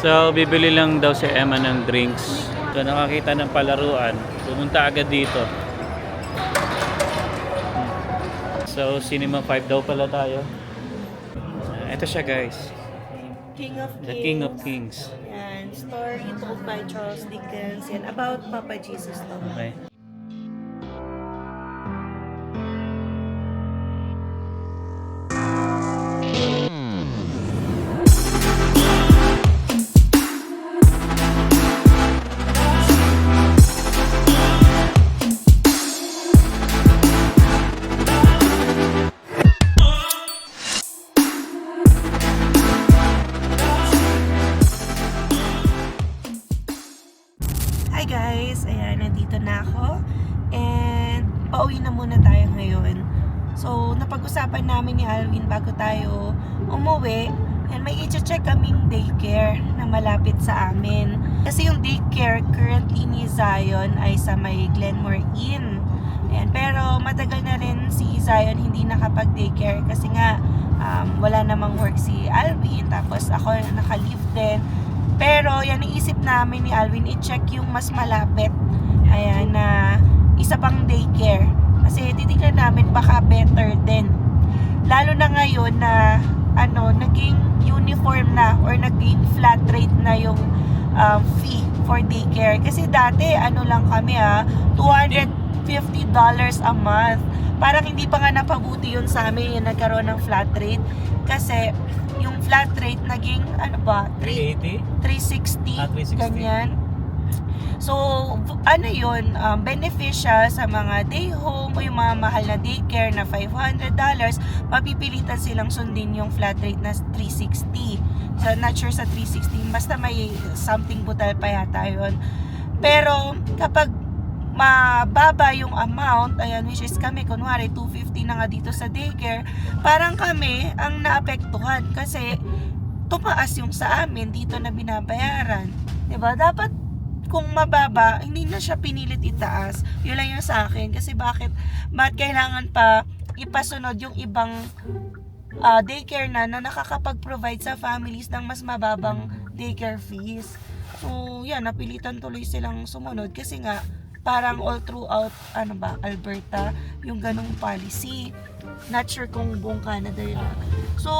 So, bibili lang daw si Emma ng drinks. So, nakakita ng palaruan. Pumunta agad dito. So, Cinema 5 daw pala tayo. Ito siya, guys. King of Kings. The King of Kings. Yan, story told by Charles Dickens. Yan, about Papa Jesus to. Okay. Hi guys! Ayan, nandito na ako. And pauwi na muna tayo ngayon. So, napag-usapan namin ni Alvin bago tayo umuwi. And may i-check kaming daycare na malapit sa amin. Kasi yung daycare currently ni Zion ay sa may Glenmore Inn. Ayan, pero matagal na rin si Zion hindi nakapag-daycare kasi nga wala namang work si Alvin. Tapos ako naka-leave din. Pero yan iisip namin ni Alvin i-check yung mas malapit. Ayan na isa pang daycare. Kasi titignan namin baka better din. Lalo na ngayon na naging uniform na or naging flat rate na yung fee for daycare. Kasi dati lang kami $250 a month. Parang hindi pa nga napabuti yun sa amin yung nagkaroon ng flat rate. Kasi yung flat rate naging 380? 360, 360. ganyan. So, yun, beneficial sa mga day home o yung mga mahal na daycare na $500, mapipilitan silang sundin yung flat rate na 360. So, not sure sa 360, basta may something butal pa yata yun. Pero, kapag mababa yung amount, ayan, which is kami, kunwari, $250 na nga dito sa daycare, parang kami ang naapektuhan kasi tumaas yung sa amin dito na binabayaran. Diba? Dapat kung mababa, hindi na siya pinilit itaas. Yun lang yung sa akin. Kasi bakit kailangan pa ipasunod yung ibang daycare na nakakapag-provide sa families ng mas mababang daycare fees. So, yan, napilitan tuloy silang sumunod kasi nga, parang all throughout, Alberta, yung ganong policy. Not sure kung buong Canada yun. So,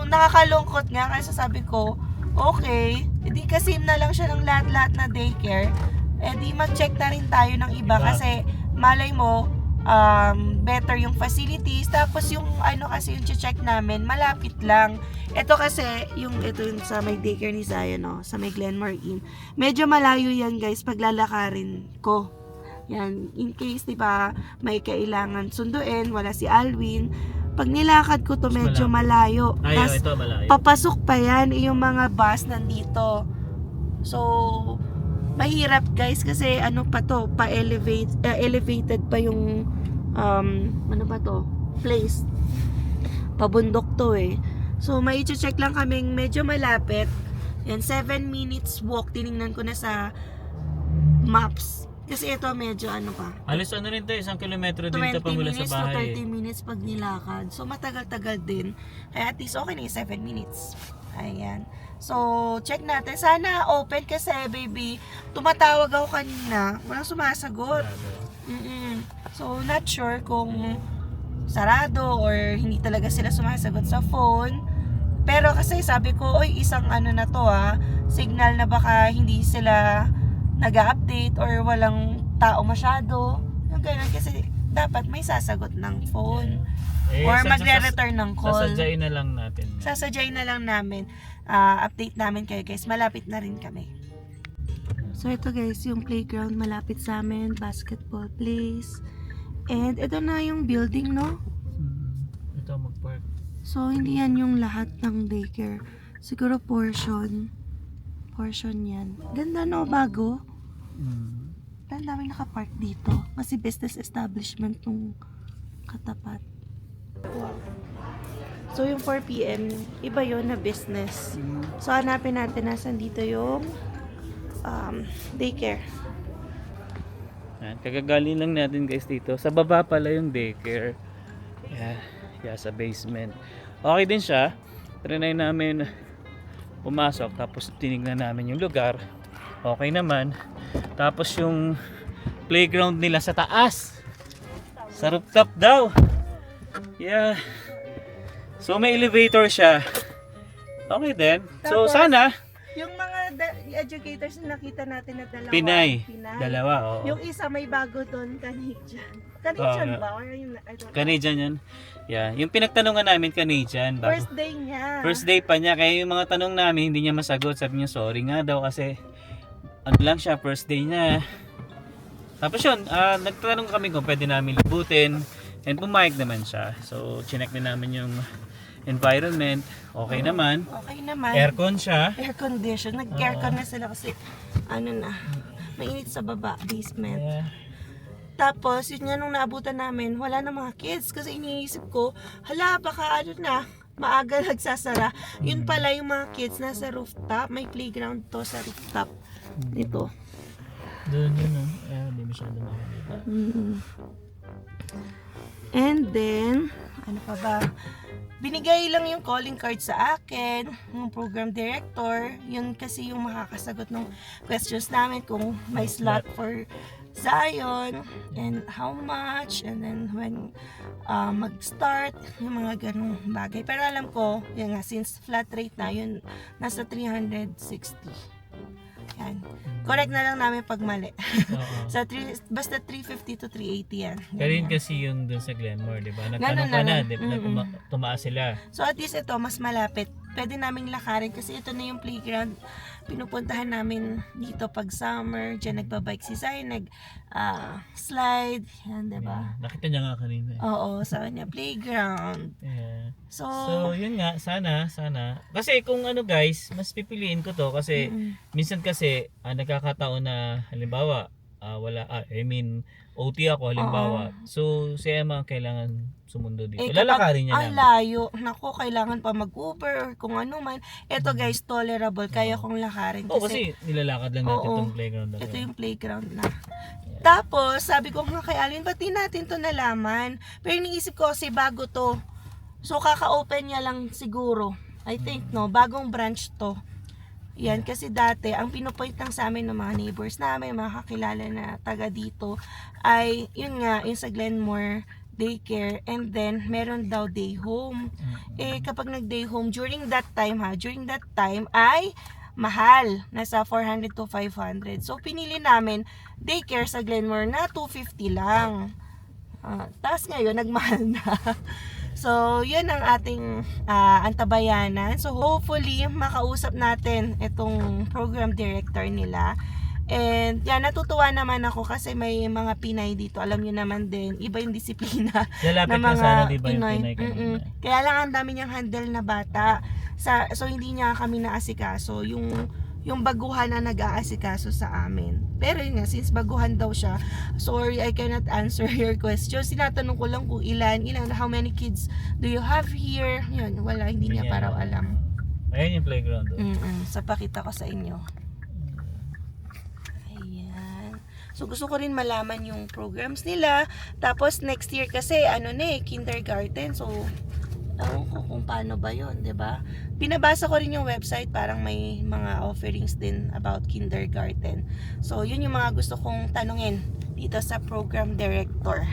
nakakalungkot nga kasi sabi ko, okay, edi kasi na lang siya ng lahat-lahat na daycare, edi mag-check na rin tayo ng iba kasi malay mo, better yung facilities, tapos yung kasi yung check namin, malapit lang. Ito yung sa may daycare ni Zion, sa may Glenmore Inn. Medyo malayo yan guys, paglalakarin ko. Yan, in case, di ba, may kailangan sunduin, wala si Alvin. Pag nilakad ko to, medyo malayo. Ay, ito malayo. Papasok pa yan, yung mga bus nandito. So, mahirap guys, kasi elevated pa yung, place. Pabundok to eh. So, may i-check lang kaming medyo malapit. Yan, 7 minutes walk, tiningnan ko na sa maps. Kasi ito medyo pa. Alis rin to, 1 kilometro din to pa mula sa 20 minutes bahay. to 30 minutes pag nilakad. So matagal-tagal din. Kaya at least okay na yung 7 minutes. Ayan. So check natin. Sana open kasi baby. Tumatawag ako kanina. Walang sumasagot. So not sure kung sarado or hindi talaga sila sumasagot sa phone. Pero kasi sabi ko, oy, isang na to signal na baka hindi sila nag-update or walang tao masyado. Yung ganun kasi dapat may sasagot ng phone. Or magre-return ng call. Sasadyain na lang natin. Sasadyain na lang namin. Update namin kayo guys. Malapit na rin kami. So ito guys, yung playground malapit sa amin. Basketball place. And ito na yung building, no? Ito mag-park. So hindi yan yung lahat ng daycare. Siguro portion yan. Ganda no, bago. Ang daming nakapark dito. Kasi business establishment nung katapat. Wow. So yung 4 PM, iba yon na business. So hanapin natin nasan dito yung daycare. Kagagaling lang natin guys dito. Sa baba pala yung daycare. Yeah, sa basement. Okay din siya. Trinay namin pumasok, tapos tinignan namin yung lugar. Okay naman. Tapos yung playground nila sa taas. Sa rooftop daw. Yeah. So may elevator siya. Okay din. So Tapos, sana Yung mga educators na nakita natin na dalawa. Pinay. Dalawa, oo. Yung isa may bago doon, Canadian. Canadian Oo, ba? Or yung, I don't know. Canadian yan. Yeah. Yung pinagtanungan namin Canadian. Bago. First day niya. First day pa niya. Kaya yung mga tanong namin hindi niya masagot. Sabi niya sorry nga daw kasi ano lang siya, first day niya. Tapos yun, nagtanong kami kung pwede namin libutin. And pumayag naman siya. So, chinek din namin yung environment. Okay naman. Okay naman. Aircon siya. Air condition. Nag-aircon na sila kasi ano na, mainit sa baba, basement. Yeah. Tapos, yun nga nung naabutan namin, wala na mga kids. Kasi iniisip ko, hala, baka ano na, maaga nagsasara. Yun pala yung mga kids nasa rooftop. May playground to sa rooftop. Dito. Doon yun, no? Hindi masyado makakita. And then, ano pa ba? Binigay lang yung calling card sa akin, yung program director. Yun kasi yung makakasagot ng questions namin kung may slot for Zion and how much and then when mag-start, yung mga ganung bagay. Pero alam ko, yun nga, since flat rate na, yun nasa 360. Yan. Correct na lang namin pag mali. Oo. Basta 350 to 380 yan. Pero yun kasi yung dun sa Glenmore, di ba? Ganun Nagtanong ka na na, lang. di ba? Tumaas sila. So at least ito, mas malapit. Pwede naming lakarin kasi ito na yung playground. Pinupuntahan namin dito pag summer. Diyan nagbabike si Zay, slide. Yan, diba? Nakita niya nga kanina. Oo, sa kanya playground. Yeah. So, So, yun nga, sana. Kasi kung ano guys, mas pipiliin ko to kasi minsan kasi nagkakataon na halimbawa, OT ako halimbawa. So, si Emma kailangan sumundo dito. Lalakarin niya ang namin. layo, naku, kailangan pa mag-Uber or kung ano man. Ito guys, tolerable. Kaya kong lakarin. Oo, kasi nilalakad lang natin Oo. itong playground na Ito to. yung playground na. Tapos, sabi ko nga kay Alvin, ba't di natin to nalaman? Pero iniisip ko kasi bago to. So, kaka-open niya lang siguro. I think, no? Bagong branch to. Yan, kasi dati, ang pinupoint lang sa amin ng mga neighbors namin, mga kakilala na taga dito, ay, yun nga, yung sa Glenmore daycare, and then, meron daw day home. Eh, kapag nag-day home, during that time, ay, mahal. Nasa 400 to 500. So, pinili namin daycare sa Glenmore na 250 lang. Tapos ngayon, nagmahal na. So, yun ang ating antabayanan. So, hopefully, makausap natin itong program director nila. And, yan, natutuwa naman ako kasi may mga Pinay dito. Alam nyo naman din, iba yung disiplina Lalapit ng na mga sana, di ba, yung Pinoy. Pinay kanina? Kaya lang ang dami niyang handle na bata. So, hindi niya kami naasikaso. Yung baguhan na nag-aasikaso sa amin. Pero yun nga, since baguhan daw siya, sorry, I cannot answer your question. Sinatanong ko lang kung ilan, how many kids do you have here? Yun, wala, hindi niya pa raw alam. Ayan yung playground. So, pakita ko sa inyo. Ayan. So, gusto ko rin malaman yung programs nila. Tapos, next year kasi, kindergarten. So, ewan ko kung paano ba yun, 'di ba? Binabasa ko rin yung website, parang may mga offerings din about kindergarten. So, yun yung mga gusto kong tanungin dito sa program director.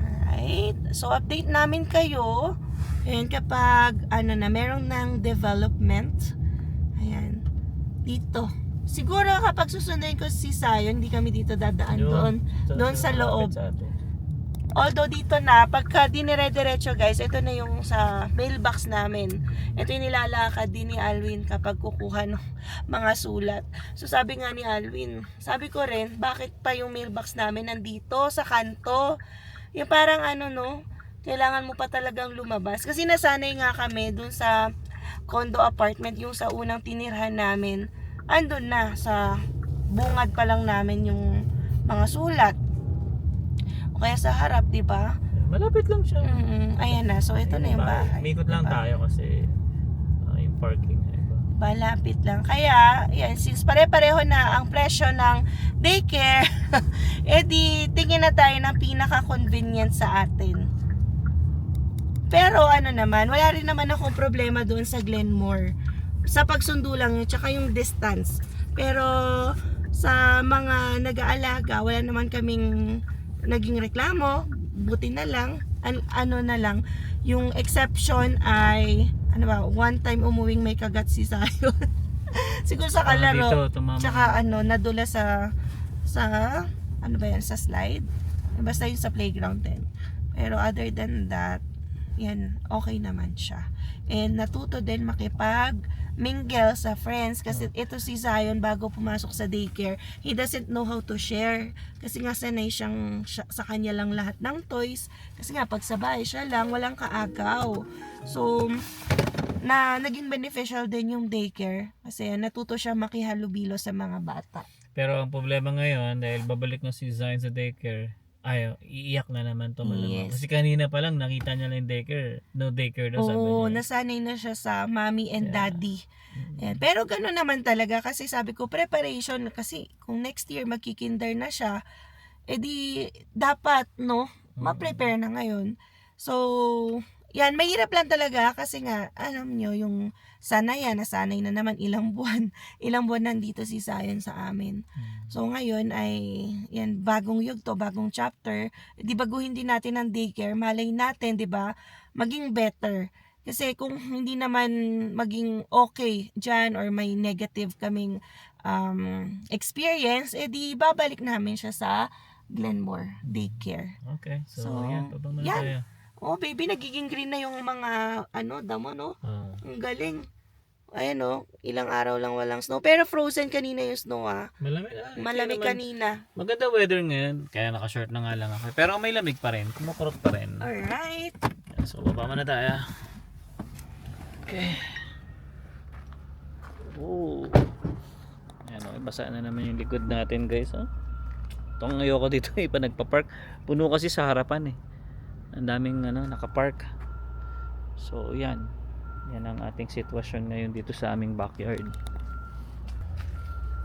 Alright. So, update namin kayo. Ayan, kapag, merong ng development. Ayan. Dito. Siguro kapag susunduin ko si Zion, hindi kami dito dadaan doon sa loob. Although dito na, pagka dinire-diretso guys, ito na yung sa mailbox namin. Ito yung nilalakad din ni Alwin kapag kukuha ng mga sulat. So sabi nga ni Alwin, sabi ko rin, bakit pa yung mailbox namin nandito sa kanto? Yung parang kailangan mo pa talagang lumabas. Kasi nasanay nga kami dun sa condo apartment, yung sa unang tinirhan namin. Andun na, sa bungad pa lang namin yung mga sulat. O kaya sa harap, di ba? Malapit lang siya. Ayan na. So, ito na yung bahay. Umikot lang diba? tayo kasi yung parking. Malapit lang. Kaya, yan, since pare-pareho na ang presyo ng daycare, edi tingin na tayo ng pinaka-convenient sa atin. Pero, naman, wala rin naman akong problema doon sa Glenmore. sa pagsundo lang yun, tsaka yung distance. Pero sa mga nag-aalaga, wala naman kaming naging reklamo, buti na lang. Ano na lang, yung exception ay, ano ba, one time umuwing may kagat si Zion. Siguro sa kalaro. Dito, tumama. Tsaka nadula sa ano ba yan, sa slide. Basta yung sa playground din. Pero other than that, yan, okay naman siya. And natuto din makipag-mingle sa friends kasi ito si Zion bago pumasok sa daycare, he doesn't know how to share. Kasi nga sanay siyang sa kanya lang lahat ng toys. Kasi nga pagsabay siya lang, walang kaagaw. So, naging beneficial din yung daycare kasi natuto siya makihalubilo sa mga bata. Pero ang problema ngayon, dahil babalik na si Zion sa daycare, iiyak na naman to malamang. Yes. Kasi kanina pa lang nakita niya lang yung daycare. No daycare daw sabi Oo, niya. nasanay na siya sa mommy and daddy. Yan. Pero gano'n naman talaga kasi sabi ko preparation kasi kung next year magkikinder na siya, edi dapat ma-prepare na ngayon. So, yan, mahirap lang talaga kasi nga, alam nyo, yung nasanay na naman ilang buwan nandito si Zion sa amin. So ngayon ay, yan, bagong yugto, bagong chapter, di baguhin din natin ang daycare, malay natin, di ba, maging better. Kasi kung hindi naman maging okay dyan or may negative kaming experience, di babalik namin siya sa Glenmore Daycare. Okay, so, So, yan, pabang na yan. tayo. Oh, baby, nagiging green na yung mga, damo, no? Ang galing. Ayan, ilang araw lang walang snow. Pero frozen kanina yung snow, Malamig. Malamig naman. kanina. Maganda weather ngayon, kaya naka-short na nga lang ako. Pero may lamig pa rin, kumukurot pa rin. Alright. So, baba muna tayo. Okay. Oh. Ayan, basa na naman yung likod natin, guys. Itong ayoko dito, pa nagpa-park. Puno kasi sa harapan Ang daming naka-park. So, yan. Yan ang ating sitwasyon ngayon dito sa aming backyard.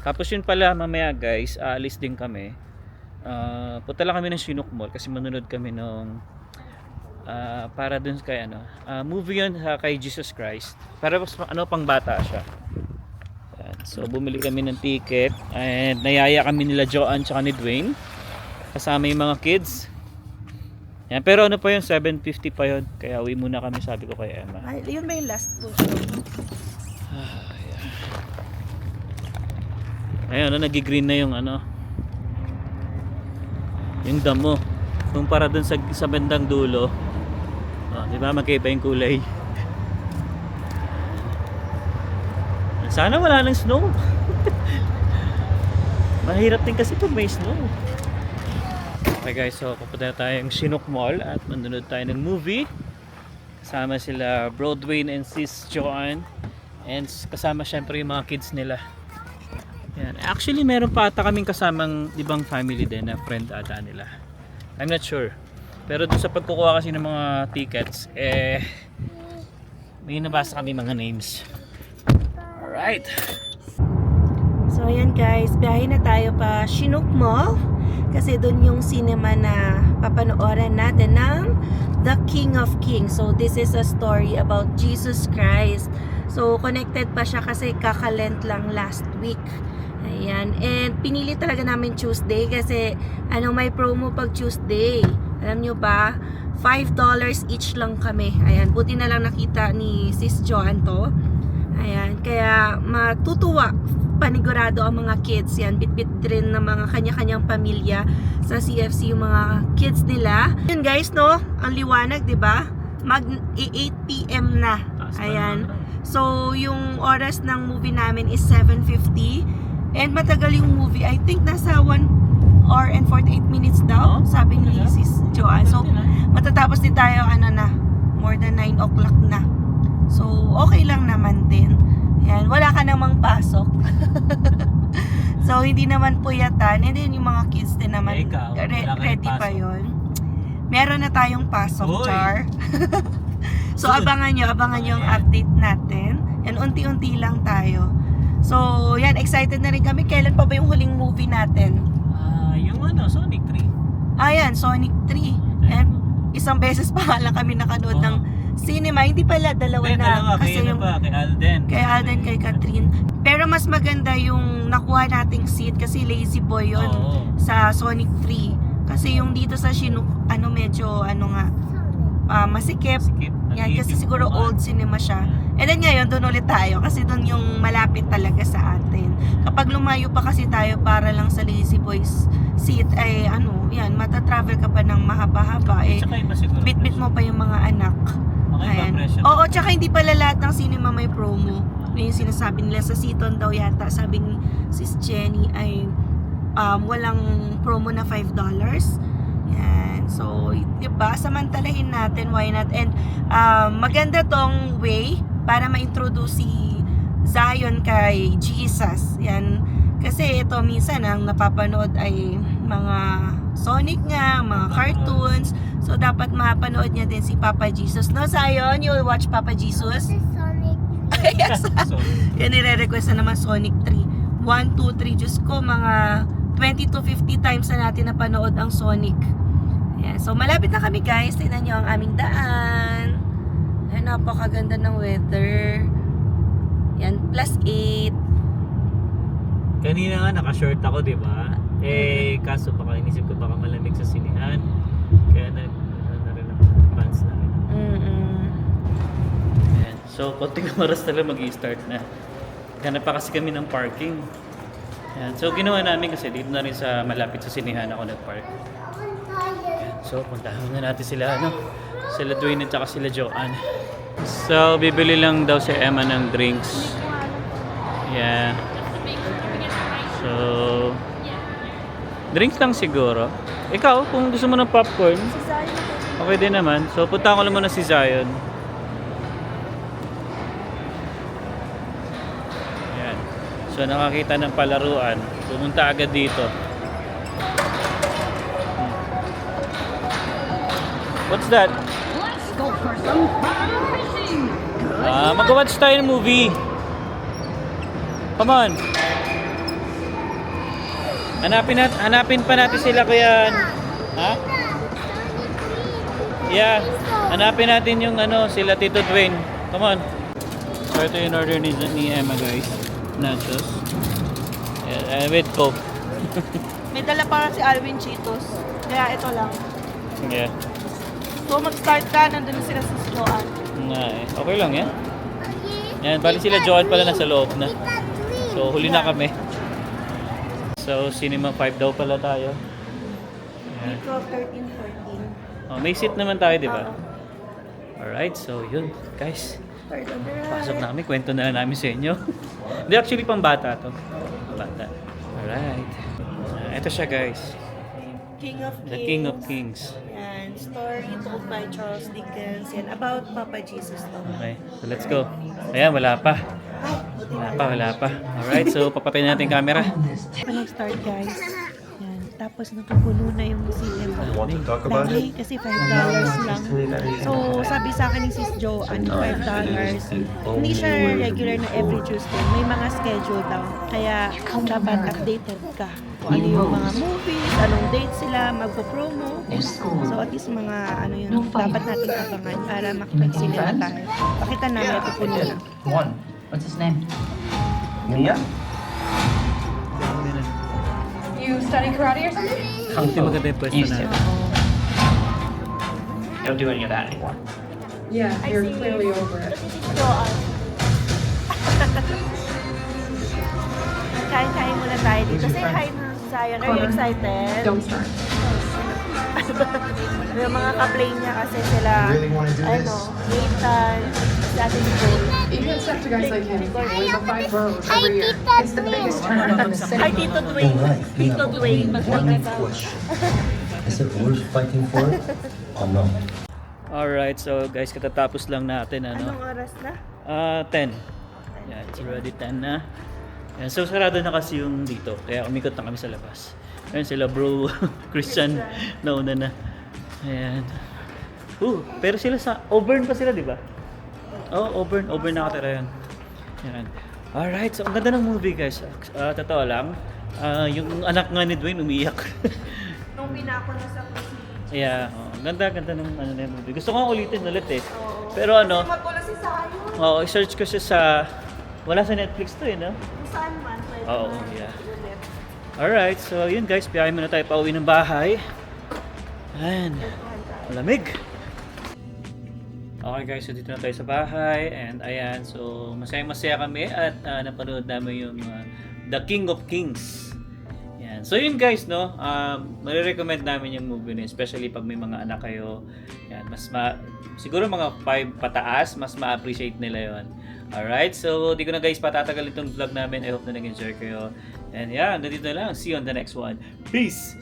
Tapos yun pala mamaya guys, aalis din kami. Punta lang kami ng Chinook Mall kasi manunod kami ng para dun kay movie yun kay Jesus Christ. Para pang bata siya. Yan. So bumili kami ng ticket and nayaya kami nila Joanne tsaka ni Dwayne. Kasama yung mga kids. Yan, pero pa yun, 7:50 pa yun. Kaya uwi muna kami, sabi ko kay Emma. Ay, yun ba yung last push? Ayun, nagigreen na yung yung damo. Kumpara dun sa bandang dulo. Di ba, magkaiba yung kulay. Sana wala ng snow. Mahirap din kasi pag may snow. Okay guys, so pupunta tayong Chinook Mall at manunod tayo ng movie. Kasama sila Bro Dwayne and Sis Joanne. And kasama syempre yung mga kids nila. Yan. Actually meron pa ata kaming kasamang ibang family din na friend ata nila. I'm not sure. Pero doon sa pagkukuha kasi ng mga tickets, may nabasa kami mga names. Alright. So ayan guys, biyahe na tayo pa Chinook Mall. Kasi doon yung cinema na papanoorin natin ng The King of Kings. So this is a story about Jesus Christ. So connected pa siya kasi kakalent lang last week. Ayan. And pinili talaga namin Tuesday kasi may promo pag Tuesday. Alam nyo ba? $5 each lang kami. Ayan. Buti na lang nakita ni Sis Joanne to. Ayan. Kaya matutuwa panigurado ang mga kids. Yan, bit-bit rin ng mga kanya-kanyang pamilya sa CFC yung mga kids nila. Yun guys, ang liwanag, 'di ba? Mag 8 PM na. Ayan. So, yung oras ng movie namin is 7:50 and matagal yung movie. I think nasa 1 hour and 48 minutes daw, sabi ni Sis Joanne. So, matatapos din tayo more than 9 o'clock na. So, okay lang naman din. Yan, wala ka namang pasok. So, hindi naman puyatan. And then, yung mga kids din naman, Ikaw, ready pa yun. Meron na tayong pasok, Uy! Char. So, abangan nyo ang update natin. And unti-unti lang tayo. So, yan, excited na rin kami. Kailan pa ba yung huling movie natin? Yung Sonic 3. Ayan, Sonic 3. And isang beses pa nga lang kami nakanood ng cinema. Hindi pala, dalawa Hindi, na. dalawa. Kay ano yung pa, kay Alden. kay Alden, kay Catherine. Pero mas maganda yung nakuha nating seat kasi lazy boy yun Oo. sa Sonic 3. Kasi yung dito sa Chinook, medyo, masikip. Skip. Yan, kasi Nag-iisip siguro ko nga. old cinema siya. And then ngayon, doon ulit tayo kasi doon yung malapit talaga sa atin. Kapag lumayo pa kasi tayo para lang sa Lazy Boys seat, ay yan, matatravel ka pa ng mahaba-haba. Eh, Tsaka iba siguro. bit-bit mo pa yung mga anak. Okay ba Ayan. presyo? Oo, tsaka hindi pala lahat ng cinema may promo. Yung sinasabi nila sa Seaton daw yata, sabi ni Sis Jenny ay walang promo na $5. Yan. So, diba, samantalahin natin, why not? And maganda tong way para ma-introduce si Zion kay Jesus. Yan. Kasi ito minsan ang napapanood ay mga Sonic nga, mga cartoons. So, dapat mapanood niya din si Papa Jesus. No, Zion? You will watch Papa Jesus? Yes. So, Yan, nire-request na naman Sonic 3. 1, 2, 3. Diyos ko, mga 20 to 50 times na natin napanood ang Sonic. Yan. So, malapit na kami guys. Tingnan nyo ang aming daan. Ay, napakaganda ng weather. Yan, +8. kanina nga naka-short ako, di ba? Eh, kaso baka inisip ko baka malamig sa sinihan. Kaya na rin ang pants na rin. Ayan. So, konting oras na lang mag-i-start na. Hanap pa kasi kami ng parking. Ayan. So, ginawa namin kasi dito na rin sa malapit sa sinihan ako nag-park. Ayan. So, puntahan na natin sila, sila Dwayne at saka sila Joanne. So, bibili lang daw si Emma ng drinks. Yeah. So, drinks lang siguro. Ikaw, kung gusto mo ng popcorn, okay din naman. So, punta ko lang muna si Zion. Ayan. So, nakakita ng palaruan. Pumunta agad dito. What's that? Let's go for some fun racing. Mag-watch tayo ng movie. Come on. Hanapin pa natin sila kuya. Ha? Yeah. Hanapin natin yung sila Tito Dwayne. Come on. So ito yung order ni Emma guys. Nachos. Yeah, with Coke. May dala pa si Alvin Cheetos. Kaya ito lang. Yeah. So, mag-start ka. Nandun na sila sa Joanne. Nga eh. Okay lang yan. Yan, bali sila Joanne pala nasa loob na. So huli na kami. So Cinema 5 daw pala tayo. Ayan. Dito, 13, 14. Oh, may seat naman tayo, di ba? Alright, so yun, guys. Pasok na kami, kwento na namin sa inyo. Hindi, actually pang bata to. Bata. Alright. Ito siya guys. King of Kings. The King of Kings. Yan, story told by Charles Dickens. Yan, about Papa Jesus to. Okay, so let's go. Ayan, wala pa. Wala pa. Alright, so papatayin natin yung camera. Nag-start guys. Yan, tapos napupuno na yung museum. Want to talk about Dahil it? kasi $5 lang. So, sabi sa akin ni Sis Jo, $5. Hindi siya regular na every Tuesday. May mga schedule daw. Kaya, dapat updated ka. Kung ano yung mga movies, anong date sila, magpo-promo. So, at least mga dapat natin abangan para makipagsinila tayo. Pakita namin ito puno na. One. What's his name? Mia? You study karate or something? Hindi maganda yung pwesto natin. Don't do any of that anymore. Yeah, you're clearly over it. Kain-kain muna tayo dito. Say hi na, Zion. Are you excited? Don't start. Yung mga ka-play niya kasi sila, Nathan, si Ate Nicole. Even stuff to guys like him. There's a 5 boroughs every year. It's the biggest tournament in the Ay, city. Tito Dwayne. Tito Dwayne. One push. I said, we're fighting for it? Oh no. Alright, so guys, katatapos lang natin. Anong oras na? 10. Yeah, it's already 10 na. Yan, so sarado na kasi yung dito. Kaya umikot na kami sa labas. Ayun sila bro, Christian, nauna na. Ayan. Pero sila sa, Auburn pa sila, di ba? Oh, Auburn nakatira yan. Yan. Alright, so ang ganda ng movie guys. Totoo lang, yung anak nga ni Dwayne umiiyak. Nung binako na sa kusina. Yeah, Ganda ng ano na yung movie. Gusto ko nga ulitin ulit eh. Pero ano, Magulo si Sayo. oo, i-search ko siya sa, wala sa Netflix to eh, no? Kung saan man. Pwede Oo, man yeah. ulit. Alright, so yun guys, biyahe muna tayo pauwi ng bahay. Ayan, malamig. Okay guys, so dito na tayo sa bahay. And ayan, so masaya kami at napanood namin yung The King of Kings. Yan. So yun guys, no, marirecommend namin yung movie na, especially pag may mga anak kayo. Yan, siguro mga 5 pataas, mas ma-appreciate nila yon. Alright, so di ko na guys patatagal itong vlog namin. I hope na nag-enjoy kayo. And yeah, nandito na lang. See you on the next one. Peace!